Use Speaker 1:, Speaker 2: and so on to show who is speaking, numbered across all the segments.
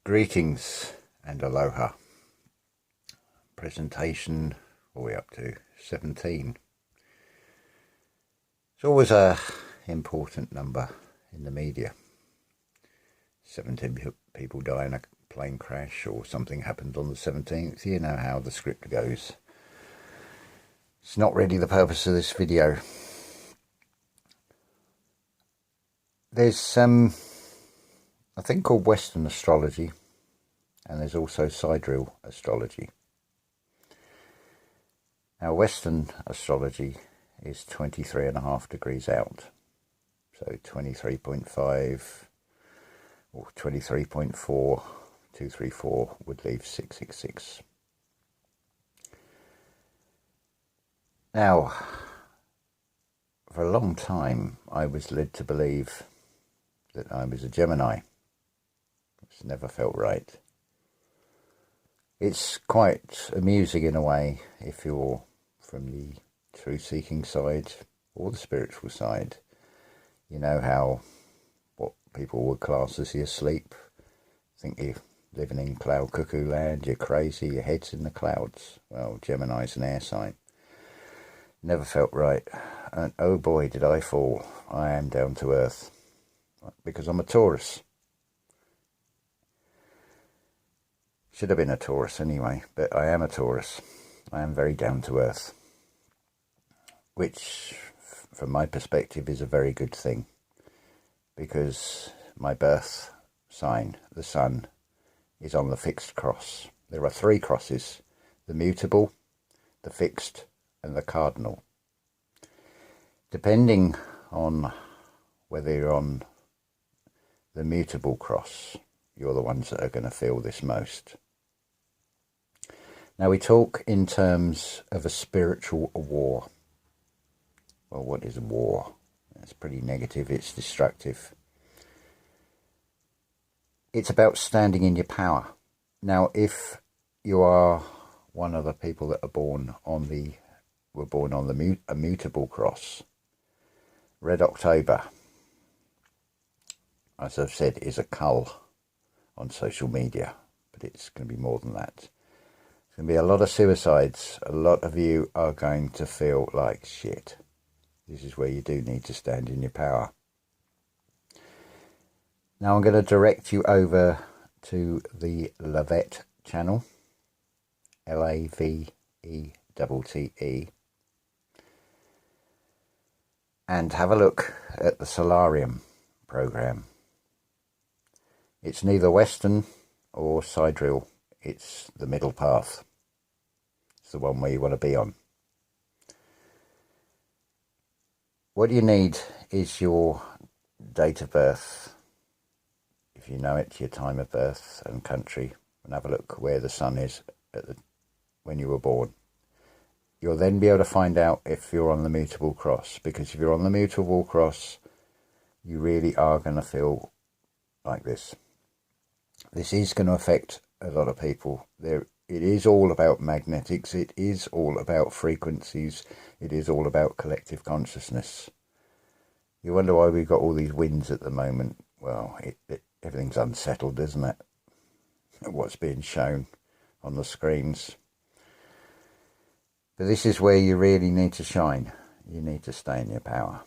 Speaker 1: Greetings and aloha. Presentation all the way up to 17. It's always a important number in the media. 17 people die in a plane crash or something happened on the 17th. You know how the script goes. It's not really the purpose of this video. There's a thing called Western astrology, and there's also sidereal astrology. Now, Western astrology is 23.5 degrees out, so 23.5 or 23.4, 234 would leave 666. Now, for a long time, I was led to believe that I was a Gemini. It's never felt right. It's quite amusing in a way if you're from the truth-seeking side or the spiritual side. You know how what people would class as you're asleep. Think you're living in cloud cuckoo land, you're crazy, your head's in the clouds. Well, Gemini's an air sign. Never felt right. And oh boy, did I fall. I am down to earth. Because I'm a Taurus. Should have been a Taurus anyway, but I am a Taurus. I am very down to earth, which from my perspective is a very good thing, because my birth sign, the sun, is on the fixed cross. There are 3 crosses: the mutable, the fixed, and the cardinal. Depending on whether you're on the mutable cross, you're the ones that are going to feel this most. Now, we talk in terms of a spiritual war. Well, what is a war? It's pretty negative, it's destructive. It's about standing in your power. Now, if you are one of the people that are born on the mutable cross, Red October, as I've said, is a cull on social media, but it's going to be more than that. There's going to be a lot of suicides. A lot of you are going to feel like shit. This is where you do need to stand in your power. Now I'm going to direct you over to the Lavette channel, Lavette, and have a look at the Solarium program. It's neither Western or sidereal. It's the middle path. It's the one where you want to be on. What you need is your date of birth, if you know it, your time of birth and country, and have a look where the sun is when you were born. You'll then be able to find out if you're on the mutable cross, because if you're on the mutable cross, you really are going to feel like this. This is going to affect a lot of people. It is all about magnetics, it is all about frequencies, it is all about collective consciousness. You wonder why we've got all these winds at the moment. Well, everything's unsettled, isn't it? What's being shown on the screens. But this is where you really need to shine. You need to stay in your power.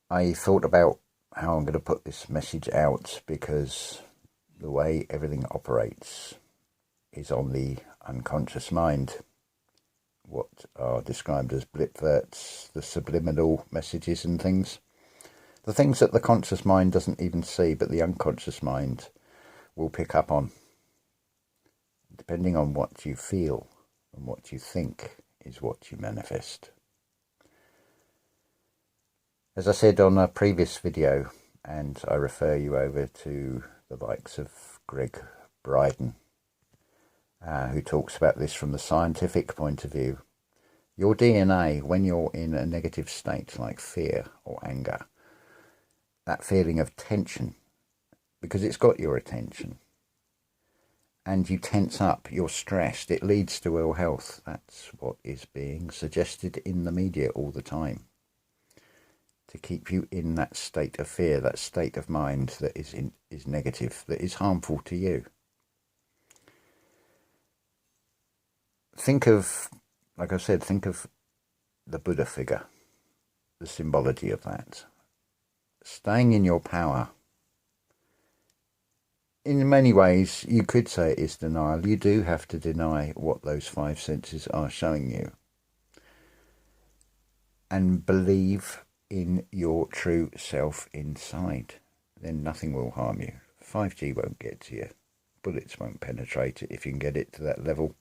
Speaker 1: I thought about how I'm going to put this message out, because the way everything operates is on the unconscious mind. What are described as blipverts, the subliminal messages and things. The things that the conscious mind doesn't even see, but the unconscious mind will pick up on. Depending on what you feel and what you think is what you manifest. As I said on a previous video, and I refer you over to the likes of Greg Bryden, who talks about this from the scientific point of view. Your DNA, when you're in a negative state like fear or anger, that feeling of tension, because it's got your attention, and you tense up, you're stressed, it leads to ill health. That's what is being suggested in the media all the time. to keep you in that state of fear, that state of mind that is negative, that is harmful to you. Think of, like I said, think of the Buddha figure, the symbology of that. Staying in your power. In many ways, you could say it is denial. You do have to deny what those five senses are showing you. And believe in your true self inside. Then nothing will harm you. 5G won't get to you. Bullets won't penetrate it if you can get it to that level.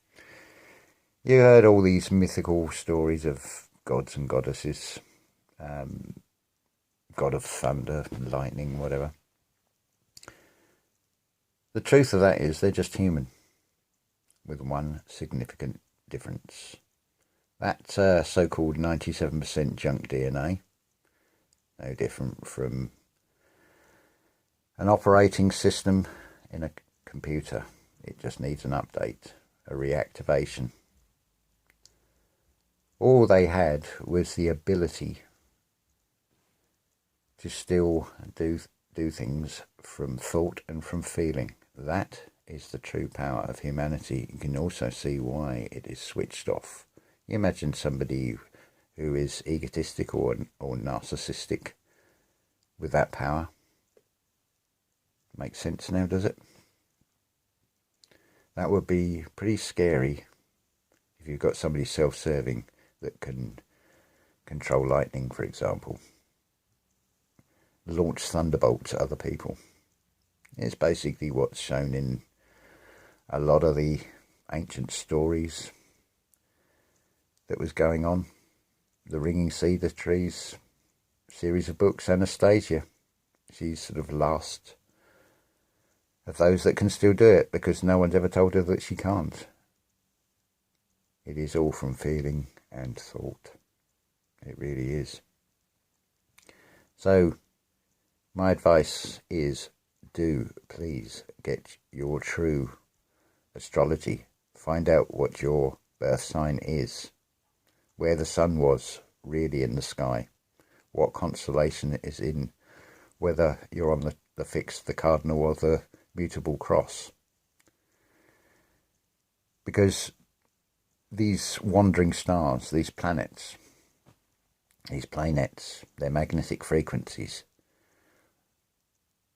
Speaker 1: You heard all these mythical stories of gods and goddesses. God of thunder, lightning, whatever. The truth of that is they're just human, with one significant difference. That so-called 97% junk DNA, no different from an operating system in a computer. It just needs an update, a reactivation. All they had was the ability to still do things from thought and from feeling. That is the true power of humanity. You can also see why it is switched off. You imagine somebody who is egotistical or narcissistic with that power. Makes sense now, does it? That would be pretty scary if you've got somebody self-serving that can control lightning, for example. Launch thunderbolts at other people. It's basically what's shown in a lot of the ancient stories that was going on. The Ringing Cedar Trees series of books, Anastasia. She's sort of last of those that can still do it because no one's ever told her that she can't. It is all from feeling and thought. It really is. So, my advice is do please get your true astrology. Find out what your birth sign is, where the sun was really in the sky, what constellation it is in, whether you're on the fixed, the cardinal or the mutable cross. Because these wandering stars, these planets, these planets, their magnetic frequencies,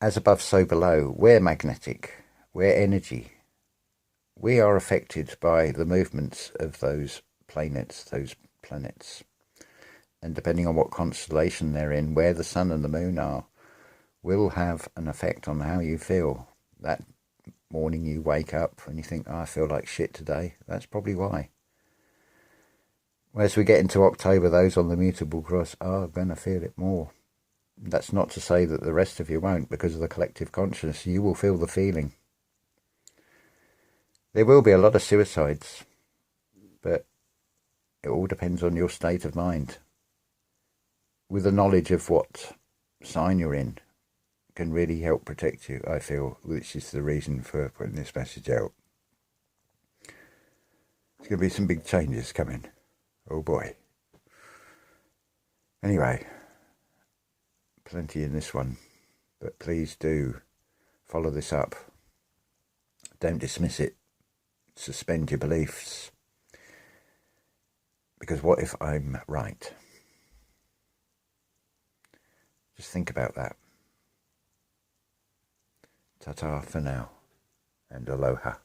Speaker 1: as above so below, we're magnetic, we're energy. We are affected by the movements of those planets, and depending on what constellation they're in, where the sun and the moon are, will have an effect on how you feel. That morning you wake up and you think, oh, I feel like shit today, that's probably why. As we get into October, those on the mutable cross are going to feel it more. That's not to say that the rest of you won't, because of the collective consciousness. You will feel the feeling. There will be a lot of suicides, but it all depends on your state of mind. With the knowledge of what sign you're in, can really help protect you, I feel, which is the reason for putting this message out. There's going to be some big changes coming. Oh boy. Anyway, plenty in this one, but please do follow this up. Don't dismiss it. Suspend your beliefs. Because what if I'm right? Just think about that. Ta-ta for now, and aloha.